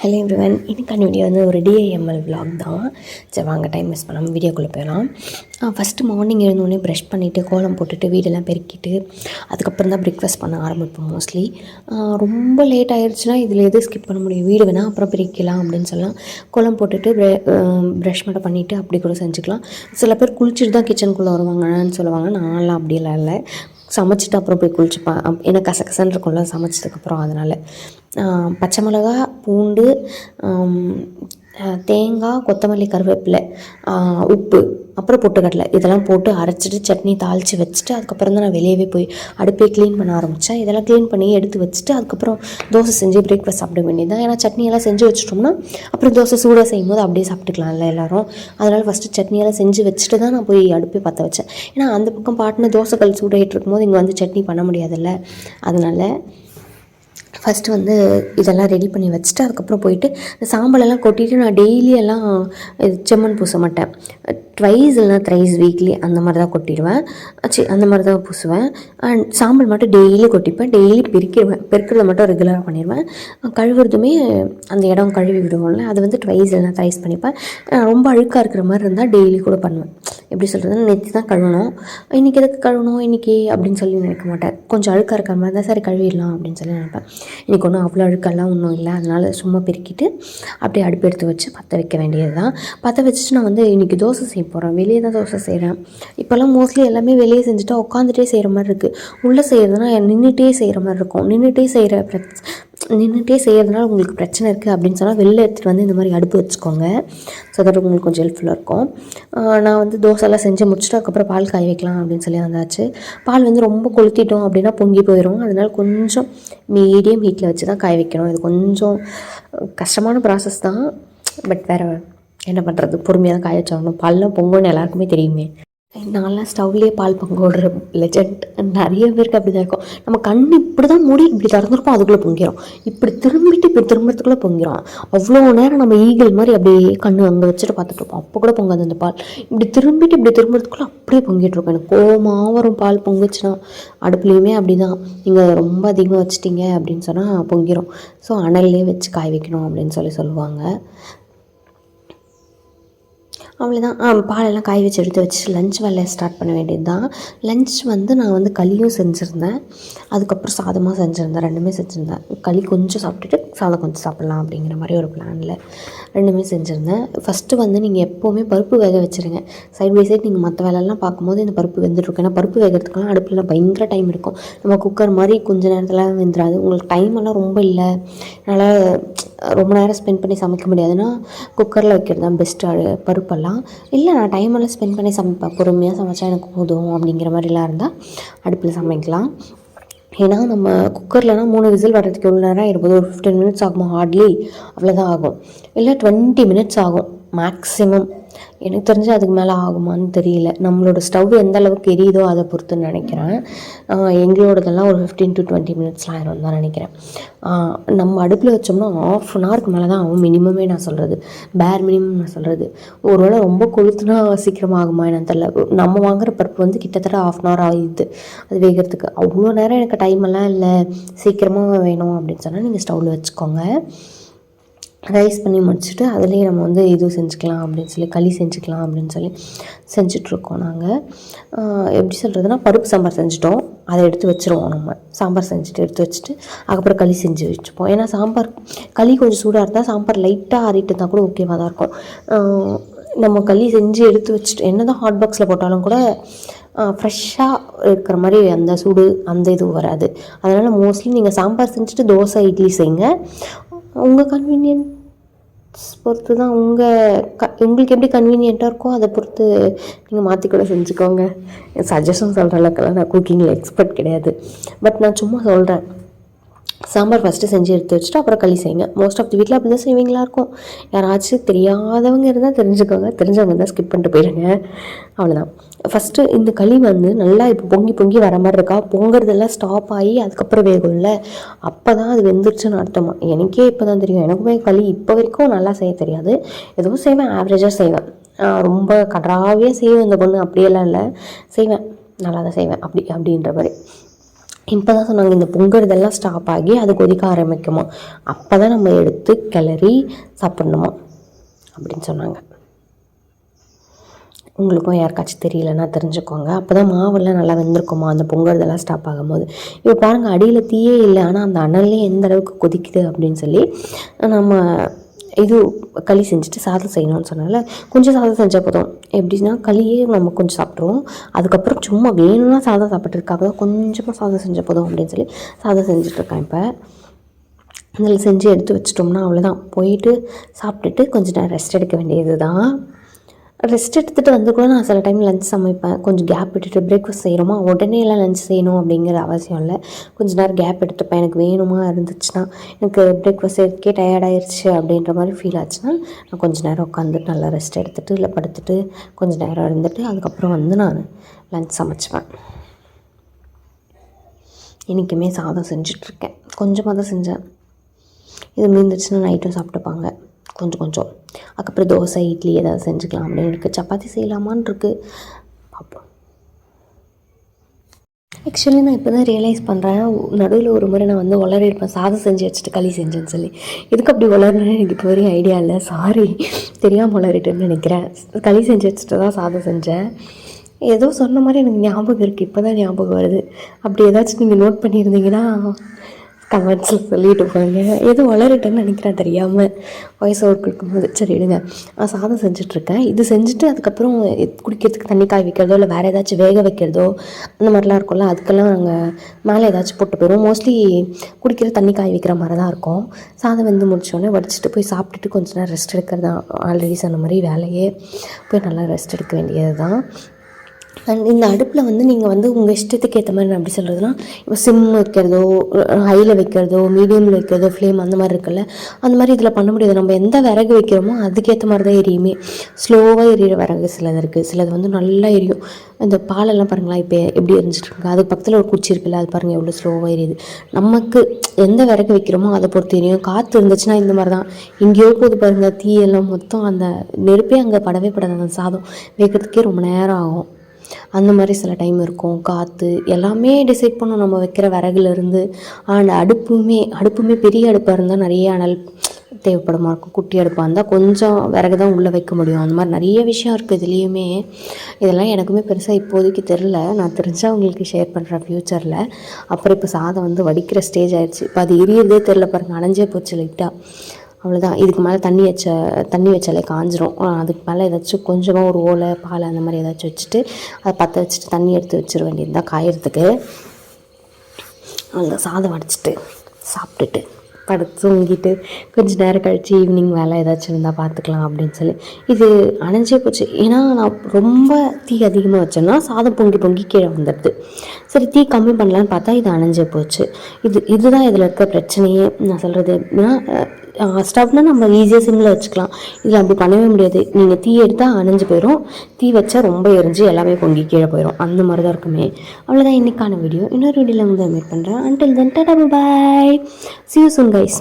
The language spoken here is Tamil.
ஹலோ எவ்ரிவன், இன்னைக்கான வீடியோ வந்து ஒரு டிஐஎம்எல் vlog தான். சரி வாங்க, டைம் மிஸ் பண்ணாமல் வீடியோக்குள்ளே போயிடலாம். ஃபஸ்ட்டு மார்னிங் எழுந்தோடனே ப்ரஷ் பண்ணிவிட்டு கோலம் போட்டுட்டு வீடெல்லாம் பெருக்கிட்டு அதுக்கப்புறம் தான் பிரேக்ஃபாஸ்ட் பண்ண ஆரம்பிப்போம். மோஸ்ட்லி ரொம்ப லேட் ஆகிடுச்சுன்னா இதில் எது ஸ்கிப் பண்ண முடியும், வீடு வேணால் அப்புறம் பெருக்கலாம் அப்படின்னு சொல்லலாம். கோலம் போட்டுட்டு ப்ரஷ் மட்டும் பண்ணிவிட்டு அப்படி கூட செஞ்சுக்கலாம். சில பேர் குளிச்சுட்டு தான் கிச்சனுக்குள்ளே வருவாங்கன்னு சொல்லுவாங்க. நான்லாம் அப்படியெல்லாம் இல்லை, சமைச்சிட்டு அப்புறம் போய் குளிச்சுப்பேன். ஏன்னா கசகசன்னு இருக்கும்ல சமைச்சதுக்கப்புறம். அதனால் பச்சை மிளகா, பூண்டு, தேங்காய், கொத்தமல்லி, கருவேப்பிலை, உப்பு, அப்புறம் பொட்டுக்கடலை இதெல்லாம் போட்டு அரைச்சிட்டு சட்னி தாளித்து வச்சுட்டு அதுக்கப்புறம் தான் நான் வெளியவே போய் அடுப்பே க்ளீன் பண்ண ஆரம்பித்தேன். இதெல்லாம் க்ளீன் பண்ணி எடுத்து வச்சுட்டு அதுக்கப்புறம் தோசை செஞ்சு பிரேக்ஃபாஸ்ட் சாப்பிட வேண்டியது தான். ஏன்னா சட்னியெல்லாம் செஞ்சு வச்சிட்டோம்னா அப்புறம் தோசை சூடாக செய்யும் போது அப்படியே சாப்பிட்டுக்கலாம்ல எல்லோரும். அதனால் ஃபஸ்ட்டு சட்னியெல்லாம் செஞ்சு வச்சுட்டு தான் நான் போய் அடுப்பே பற்ற வச்சேன். ஏன்னா அந்த பக்கம் பாட்டுன்னு தோசைக்கல் சூடாகிட்டு இருக்கும்போது இங்கே வந்து சட்னி பண்ண முடியாதுல்ல. அதனால் ஃபஸ்ட்டு வந்து இதெல்லாம் ரெடி பண்ணி வச்சுட்டு அதுக்கப்புறம் போயிட்டு சாம்பலெல்லாம் கொட்டிட்டு நான் டெய்லியெல்லாம் செம்மண் பூச மாட்டேன். ட்வைஸ் இல்லைனா த்ரைஸ் வீக்லி அந்த மாதிரி தான் கொட்டிடுவேன். அந்த மாதிரி தான் பூசுவேன். அண்ட் சாம்பல் மட்டும் டெய்லி கொட்டிப்பேன். டெய்லி பெருக்கிறத மட்டும் ரெகுலராக பண்ணிடுவேன். கழுவுறதுமே அந்த இடம் கழுவி விடுவோம்ல, அது வந்து ட்வைஸ் இல்லைனா த்ரைஸ் பண்ணிப்பேன். ரொம்ப அழுக்காக இருக்கிற மாதிரி இருந்தால் டெய்லி கூட பண்ணுவேன். எப்படி சொல்கிறதுன்னா, நேற்று தான் கழுவணும், இன்றைக்கி எதுக்கு கழுவணும் இன்றைக்கி அப்படின்னு சொல்லி நினைக்க மாட்டேன். கொஞ்சம் அழுக்காக இருக்கிற மாதிரி தான் சரி கழுவிடலாம் அப்படின்னு சொல்லி நினைப்பேன். இன்றைக்கி ஒன்றும் அவ்வளோ அழுக்கெல்லாம் ஒன்றும் இல்லை, அதனால் சும்மா பெருக்கிட்டு அப்படியே அடுப்பு எடுத்து வச்சு பற்ற வைக்க வேண்டியது தான். பற்ற வச்சுட்டு நான் வந்து இன்றைக்கி தோசை செய்ய போகிறேன். வெளியே தான் தோசை செய்கிறேன். இப்போல்லாம் மோஸ்ட்லி எல்லாமே வெளியே செஞ்சுட்டா உட்காந்துட்டே செய்கிற மாதிரி இருக்குது. உள்ளே செய்கிறதுனா நின்றுட்டே செய்கிற மாதிரி இருக்கும். நின்றுட்டே செய்கிறதுனால உங்களுக்கு பிரச்சனை இருக்குது அப்படின்னு சொன்னால் வெளில எடுத்துகிட்டு வந்து இந்த மாதிரி அடுப்பு வச்சுக்கோங்க. ஸோ தட் உங்களுக்கு கொஞ்சம் ஹெல்ப்ஃபுல்லாக இருக்கும். நான் வந்து தோசைலாம் செஞ்சு முடிச்சுட்டு அதுக்கப்புறம் பால் காய வைக்கலாம் அப்படின்னு சொல்லி வந்தாச்சு. பால் வந்து ரொம்ப கொளுத்திட்டோம் அப்படின்னா பொங்கி போயிடும். அதனால கொஞ்சம் மீடியம் ஹீட்டில் வச்சு தான் காய வைக்கணும். இது கொஞ்சம் கஷ்டமான ப்ராசஸ் தான். பட் வேறு என்ன பண்ணுறது, பொறுமையாக தான் காய வச்சாகணும். பால்லாம் பொங்கன்னு எல்லாருக்குமே தெரியுமே. நான்லாம் ஸ்டவ்லேயே பால் பொங்க விடுற லெஜண்ட். நிறைய பேருக்கு அப்படி தான் இருக்கும். நம்ம கண் இப்படி தான் மூடி இப்படி திறந்துருக்கோம், அதுக்குள்ளே பொங்கிடும். இப்படி திரும்புறதுக்குள்ளே பொங்கிடும். அவ்வளோ நேரம் நம்ம ஈகிள் மாதிரி அப்படியே கண்ணு அங்கே வச்சுட்டு பார்த்துட்டு இருப்போம். அப்போ கூட பொங்காது அந்த பால். இப்படி திரும்புறதுக்குள்ளே அப்படியே பொங்கிட்டு இருக்கோம். எனக்கு கோவமாக வரும் பால் பொங்குச்சுன்னா. அடுப்புலேயுமே அப்படி தான், நீங்கள் ரொம்ப அதிகமாக வச்சிட்டிங்க அப்படின்னு சொன்னால் பொங்கிடும். ஸோ அனல்லே வச்சு காய வைக்கணும் அப்படின்னு சொல்லுவாங்க. அவ்வளோதான். பாலெல்லாம் காய வச்சு எடுத்து வச்சுட்டு லஞ்ச் வேலையை ஸ்டார்ட் பண்ண வேண்டியது தான். லஞ்ச் வந்து நான் வந்து களியும் செஞ்சுருந்தேன், அதுக்கப்புறம் சாதமாக செஞ்சுருந்தேன். ரெண்டுமே செஞ்சுருந்தேன். களி கொஞ்சம் சாப்பிட்டுட்டு சாதம் கொஞ்சம் சாப்பிட்லாம் அப்படிங்கிற மாதிரி ஒரு பிளானில் ரெண்டுமே செஞ்சுருந்தேன். ஃபஸ்ட்டு வந்து நீங்கள் எப்போவுமே பருப்பு வேக வச்சுருங்க. சைட் பை சைட் நீங்கள் மற்ற வேலையெல்லாம் பார்க்கும்போது இந்த பருப்பு வெந்துட்டுருக்கும். ஏன்னா பருப்பு வேகிறதுக்கெல்லாம் அடுப்பில் பயங்கர டைம் இருக்கும். நம்ம குக்கர் மாதிரி கொஞ்சம் நேரத்தில் வெந்துடாது. உங்களுக்கு டைம் எல்லாம் ரொம்ப இல்லை, அதனால் ரொம்ப நேரம் ஸ்பெண்ட் பண்ணி சமைக்க முடியாதுன்னா குக்கரில் வைக்கிறது தான் பெஸ்ட்டு. பருப்பெல்லாம் இல்லை, நான் டைமெல்லாம் ஸ்பெண்ட் பண்ணி சமைப்பேன், பொறுமையாக சமைச்சா எனக்கு போதும் அப்படிங்கிற மாதிரிலாம் இருந்தால் அடுப்பில் சமைக்கலாம். ஏன்னா நம்ம குக்கர்லனா 3 விசில் வர்றதுக்கு எவ்வளோ நேரம் இருப்பது, ஒரு 15 மினிட்ஸ் ஆகுமா? ஹார்ட்லி அவ்வளோதான் ஆகும். இல்லை 20 மினிட்ஸ் ஆகும் மேக்ஸிமம். எனக்கு தெரிஞ்சு அதுக்கு மேலே ஆகுமான்னு தெரியல. நம்மளோட ஸ்டவ் எந்த அளவுக்கு எரியுதோ அதை பொறுத்துன்னு நினைக்கிறேன். எங்களோடதெல்லாம் ஒரு 15 to 20 மினிட்ஸ்லாம் ஆயிரும் தான் நினைக்கிறேன். நம்ம அடுப்பில் வச்சோம்னா 1/2 hour மேலே தான் ஆகும் மினிமமே. நான் சொல்கிறது பேர் மினிமம் நான் சொல்கிறது. ஒருவேளை ரொம்ப கொளுத்துனா சீக்கிரமாக ஆகுமா என்னன்னு தெரியல. நம்ம வாங்குகிற பருப்பு வந்து கிட்டத்தட்ட 1/2 hour ஆகிடுது அது வேகிறதுக்கு. அவ்வளோ நேரம் எனக்கு டைமெல்லாம் இல்லை, சீக்கிரமாக வேணும் அப்படின்னு சொன்னால் நீங்கள் ஸ்டவ்வில் வச்சுக்கோங்க. ரைஸ் பண்ணி முடிச்சுட்டு அதுலேயே நம்ம வந்து இது செஞ்சுக்கலாம் அப்படின்னு சொல்லி களி செஞ்சுக்கலாம் அப்படின்னு சொல்லி செஞ்சிட்ருக்கோம் நாங்கள். எப்படி சொல்கிறதுனா, பருப்பு சாம்பார் செஞ்சுட்டோம், அதை எடுத்து வச்சுருவோம். நம்ம சாம்பார் செஞ்சுட்டு எடுத்து வச்சுட்டு அதுக்கப்புறம் களி செஞ்சு வச்சுப்போம். ஏன்னா களி கொஞ்சம் சூடாக இருந்தால் சாம்பார் லைட்டாக ஆறிட்டு இருந்தால் கூட ஓகேவாக தான் இருக்கும். நம்ம களி செஞ்சு எடுத்து வச்சுட்டு என்ன தான் ஹாட் பாக்ஸில் போட்டாலும் கூட ஃப்ரெஷ்ஷாக இருக்கிற மாதிரி அந்த சூடு அந்த இது வராது. அதனால் மோஸ்ட்லி நீங்கள் சாம்பார் செஞ்சுட்டு தோசை இட்லி செய்யுங்க. உங்கள் கன்வீனியன்ஸ் பொறுத்து தான், உங்களுக்கு எப்படி கன்வீனியண்ட்டாக இருக்கோ அதை பொறுத்து நீங்கள் மாற்றி கூட செஞ்சுக்கோங்க. சஜஷன் சொல்கிற அளவுக்குலாம் நான் குக்கிங்கில் எக்ஸ்பர்ட் கிடையாது. பட் நான் சும்மா சொல்கிறேன். சாம்பார் ஃபஸ்ட்டு செஞ்சு எடுத்து வச்சுட்டு அப்புறம் களி செய்யுங்க. மோஸ்ட் ஆஃப் தி வீட்டில் அப்படி தான் செய்வீங்களா இருக்கும். யாராச்சும் தெரியாதவங்க இருந்தால் தெரிஞ்சுக்கோங்க, தெரிஞ்சவங்க தான் ஸ்கிப் பண்ணிட்டு போயிடுங்க. அவ்வளோதான். ஃபஸ்ட்டு இந்த களி வந்து நல்லா இப்போ பொங்கி வர மாதிரி இருக்கா, பொங்குறதெல்லாம் ஸ்டாப் ஆகி அதுக்கப்புறம் வேகும்ல, அப்போ தான் அது வெந்துருச்சுன்னு அர்த்தமா. எனக்கே இப்போ தான் தெரியும். எனக்குமே களி இப்போ வரைக்கும் நல்லா செய்ய தெரியாது. ஏதோ செய்வேன், ஆவரேஜாக செய்வேன். ரொம்ப கடாவே செய்வேன் இந்த பொண்ணு அப்படியெல்லாம் இல்லை, செய்வேன், நல்லா தான் செய்வேன் அப்படின்ற மாதிரி. இப்போ தான் சொன்னாங்க இந்த பொங்குறதெல்லாம் ஸ்டாப் ஆகி அது கொதிக்க ஆரம்பிக்குமா, அப்போ தான் நம்ம எடுத்து கிளறி சாப்பிட்ணுமா அப்படின்னு சொன்னாங்க. உங்களுக்கும் யாருக்காச்சும் தெரியலன்னா தெரிஞ்சுக்கோங்க. அப்போ தான் மாவெல்லாம் நல்லா வெந்திருக்குமா அந்த பொங்குறதெல்லாம் ஸ்டாப் ஆகும்போது. இப்போ பாருங்கள் அடியில் தீயே இல்லை, ஆனால் அந்த அனல்லே எந்த அளவுக்கு கொதிக்குது அப்படின்னு சொல்லி நம்ம இது களி செஞ்சுட்டு சாதம் செய்யணும்னு சொன்னால கொஞ்சம் சாதம் செஞ்சால் போதும். எப்படின்னா களியே நம்ம கொஞ்சம் சாப்பிட்ருவோம், அதுக்கப்புறம் சும்மா வேணும்னா சாதம் சாப்பிட்ருக்காக தான் கொஞ்சமாக சாதம் செஞ்சால் போதும் அப்படின்னு சொல்லி சாதம் செஞ்சிட்ருக்கேன். இப்போ அதில் செஞ்சு எடுத்து வச்சிட்டோம்னா அவ்வளோதான், போயிட்டு சாப்பிட்டுட்டு கொஞ்சம் நேரம் ரெஸ்ட் எடுக்க வேண்டியது தான். ரெஸ்ட் எடுத்துகிட்டு வந்து கூட நான் சில டைம் லஞ்ச் சமைப்பேன். கொஞ்சம் கேப் விட்டுட்டு பிரேக்ஃபாஸ்ட் செய்கிறோமா உடனே எல்லாம் லஞ்ச் செய்யணும் அப்படிங்கிற அவசியம் இல்லை. கொஞ்சம் நேரம் கேப் எடுத்துப்பேன். எனக்கு வேணுமா இருந்துச்சுன்னா, எனக்கு பிரேக்ஃபாஸ்ட் எடுக்கே டயர்டாயிருச்சு அப்படின்ற மாதிரி ஃபீல் ஆச்சுன்னா நான் கொஞ்சம் நேரம் உட்காந்துட்டு நல்லா ரெஸ்ட் எடுத்துகிட்டு இல்லை படுத்துட்டு கொஞ்சம் நேரம் இருந்துட்டு அதுக்கப்புறம் வந்து நான் லஞ்ச் சமைச்சுவேன். இன்றைக்குமே சாதம் செஞ்சிட்ருக்கேன், கொஞ்சமாக தான் செஞ்சேன். இது மீந்துச்சுன்னா நைட்டும் சாப்பிட்டுப்பாங்க கொஞ்சம். அதுக்கப்புறம் தோசை இட்லி ஏதாவது செஞ்சுக்கலாம் அப்படின்னு இருக்குது. சப்பாத்தி செய்யலாமான்னு இருக்குது, பார்ப்போம். ஆக்சுவலி நான் இப்போ தான் ரியலைஸ் பண்ணுறேன், நடுவில் ஒரு முறை நான் வந்து உளறிருப்பேன், சாதம் செஞ்சு வச்சுட்டு களி செஞ்சேன்னு சொல்லி. எதுக்கு அப்படி உளர்னேன்னு எனக்கு இப்போ வரையும் ஐடியா இல்லை, சாரி, தெரியாமல் உளறிட்டேன்னு நினைக்கிறேன். களி செஞ்சு வச்சுட்டு தான் சாதம் செஞ்சேன். ஏதோ சொன்ன மாதிரி எனக்கு ஞாபகம் இருக்குது, இப்போ தான் ஞாபகம் வருது. அப்படி ஏதாச்சும் நீங்கள் நோட் பண்ணியிருந்தீங்கன்னா கமெண்ட்ஸில் சொல்லிட்டு போங்க. ஏதோ வளரட்டேன்னு நினைக்கிறேன் தெரியாமல் வாய்ஸ் ஓவர் கொடுக்கும்போது. சரி விடுங்க, நான் சாதம் செஞ்சிட்ருக்கேன். இது செஞ்சுட்டு அதுக்கப்புறம் குடிக்கிறதுக்கு தண்ணி காய் வைக்கிறதோ இல்லை வேறு ஏதாச்சும் வேக வைக்கிறதோ அந்த மாதிரிலாம் இருக்கும்ல, அதுக்கெல்லாம் நாங்கள் மேலே ஏதாச்சும் போட்டு போயிடுவோம். மோஸ்ட்லி குடிக்கிற தண்ணி காய் வைக்கிற மாதிரி தான் இருக்கும். சாதம் வெந்து முடிச்சோடனே வடிச்சிட்டு போய் சாப்பிட்டுட்டு கொஞ்சம் நேரம் ரெஸ்ட் எடுக்கிறது தான். ஆல்ரெடி சொன்ன மாதிரி வேலையே போய் நல்லா ரெஸ்ட் எடுக்க வேண்டியது தான். அண்ட் இந்த அடுப்பில் வந்து நீங்கள் வந்து உங்கள் இஷ்டத்துக்கு ஏற்ற மாதிரி நான் எப்படி சொல்கிறதுனா, இப்போ சிம் வைக்கிறதோ ஹையில் வைக்கிறதோ மீடியமில் வைக்கிறதோ ஃப்ளேம் அந்த மாதிரி இருக்குல்ல, அந்த மாதிரி இதில் பண்ண முடியாது. நம்ம எந்த விறகு வைக்கிறோமோ அதுக்கேற்ற மாதிரி தான் எரியுமே. ஸ்லோவாக எரியிற விறகு சிலது இருக்குது, சிலது வந்து நல்லா எரியும். இந்த பாலெல்லாம் பாருங்களா இப்போ எப்படி எரிஞ்சிட்ருக்கு, அதுக்கு பக்கத்தில் ஒரு குச்சி இருக்குல்ல, அது பாருங்கள் எவ்வளோ ஸ்லோவாக எரியுது. நமக்கு எந்த விறகு வைக்கிறோமோ அதை பொறுத்து எரியும். காற்று இருந்துச்சுன்னா இந்த மாதிரி தான் எங்கேயோ போது பாருங்கள், தீயெல்லாம் மொத்தம் அந்த நெருப்பே அங்கே படவே படாது. அந்த சாதம் வைக்கிறதுக்கே ரொம்ப நேரம் ஆகும். அந்த மாதிரி சில டைம் இருக்கும். காற்று எல்லாமே டிசைட் பண்ணும் நம்ம வைக்கிற விறகுலேருந்து. அந்த அடுப்புமே பெரிய அடுப்பாக இருந்தால் நிறைய அனல் தேவைப்படுமா இருக்கும், குட்டி அடுப்பாக இருந்தால் கொஞ்சம் விறகு தான் உள்ளே வைக்க முடியும். அந்த மாதிரி நிறைய விஷயம் இருக்குது இதுலேயுமே. இதெல்லாம் எனக்குமே பெருசாக இப்போதைக்கு தெரில, நான் தெரிஞ்சால் உங்களுக்கு ஷேர் பண்ணுறேன் ஃப்யூச்சரில். அப்புறம் இப்போ சாதம் வந்து வடிக்கிற ஸ்டேஜ் ஆகிடுச்சு. இப்போ அது எரியறதே தெரில பாருங்கள், அணைஞ்சே போச்சு லைட்டாக. அவ்வளோதான். இதுக்கு மேலே தண்ணி வச்சாலே காஞ்சிரும். அதுக்கு மேலே ஏதாச்சும் கொஞ்சமாக ஒரு ஓலை பால் அந்த மாதிரி ஏதாச்சும் வச்சுட்டு அதை பற்ற வச்சுட்டு தண்ணி எடுத்து வச்சிட வேண்டியது தான் காயறதுக்கு. அந்த சாதம் வடிச்சிட்டு சாப்பிட்டுட்டு படுத்து தூங்கிட்டு கொஞ்சம் நேரம் கழித்து ஈவினிங் வேலை ஏதாச்சும் இருந்தால் பார்த்துக்கலாம் அப்படின்னு சொல்லி இது அணைஞ்சே போச்சு. ஏன்னா நான் ரொம்ப தீ அதிகமாக வச்சேன்னா சாதம் பொங்கி கீழே வந்துடுது. சரி தீ கம்மி பண்ணலான்னு பார்த்தா இது அணைஞ்சே போச்சு. இதுதான் இதில் இருக்க பிரச்சனையே. நான் சொல்கிறது எப்படின்னா, ஸ்டவ்னால் நம்ம ஈஸியாக சிம்மில் வச்சுக்கலாம். இதில் அப்படி பண்ணவே முடியாது. நீங்கள் தீ எடுத்தால் அணைஞ்சு போயிடும், தீ வச்சா ரொம்ப எரிஞ்சு எல்லாமே பொங்கி கீழே போயிடும். அந்த மாதிரி தான் இருக்குமே. அவ்வளோதான் இன்றைக்கான வீடியோ. இன்னொரு வீடியோவில் வந்து மீட் பண்ணுறேன். Until then ta ta bye, see you soon guys.